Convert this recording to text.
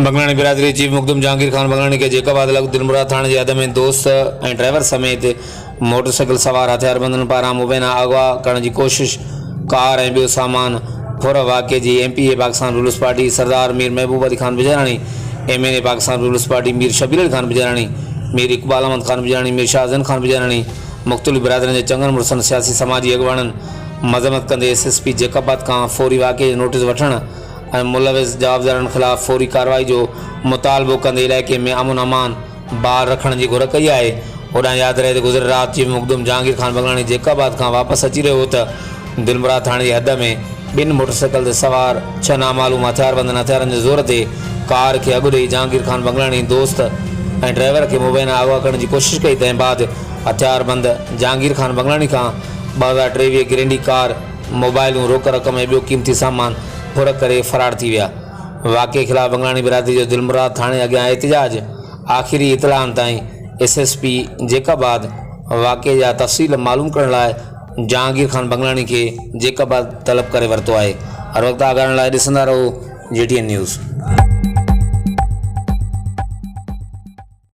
बंगलानी बिरादरी चीफ मुकदम जहांगीर खान बंगलानी के जैकाबाद लग दिलमुराद थाने जे हद में दोस्त ऐं ड्राइवर समेत मोटरसाइकिल सवार हथियारबंदनि पारां मुबैना अगवा करण जी कोशिश कार ऐं ॿियो सामान फुर वाक़े जी MPA Pakistan Peoples Party Sardar Mir Mehboob Ali Khan Bijarani, MNA Pakistan Peoples Party Mir Shabbir Ali Khan Bijarani, Mir Iqbal Ahmed Khan Bijarani, Mir Shahjahan Khan Bijarani मुख़्तलिफ़ बिरादरनि जे चङनि मुड़सनि सियासी समाजी अॻवाननि मज़म्मत कंदे SSP जैकाबाद खां फौरी वाक़े जो नोटिस वठण ऐं मुलविस जवाबदारनि ख़िलाफ़ फौरी कार्रवाई जो मुतालबो कंदे इलाइक़े में अमन अमान बहाल रखण जी घुर कई आहे। होॾां यादि रहे त गुज़िर राति चीफ मुकदम जहांगीर खान बंगलानी जैकाबाद खां वापसि अची रहियो हो त दिलमुराद थाणे जी हद में ॿिनि मोटरसाइकिल ते सवार 6 नामालूम हथियारबंदनि हथियारनि जे ज़ोर ते कार खे अॻु ॾेई जहांगीर खान बंगलानी दोस्त ऐं ड्राइवर खे मुबैना अगवा करण जी कोशिश कई। तंहिं बाद हथियारबंद जहांगीर खान बंगलानी खां 2023 ग्रैंडी कार, मोबाइलूं, रोक रक़म ऐं ॿियो क़ीमती सामान फुर करे फ़रार थी विया। वाक़े ख़िलाफ़ बंगलानी बिरादरी जो दिलमुराद थाणे अॻियां एहतिजाज आख़िरी इतलाहनि ताईं SSP जैकाबाद वाक़े जा तफ़सील मालूम करण लाइ जहांगीर खान बंगलानी के जैकाबाद तलब करे वरितो आहे। हर वक़्तु आगाहण लाइ ॾिसंदा रहो GTN न्यूज़।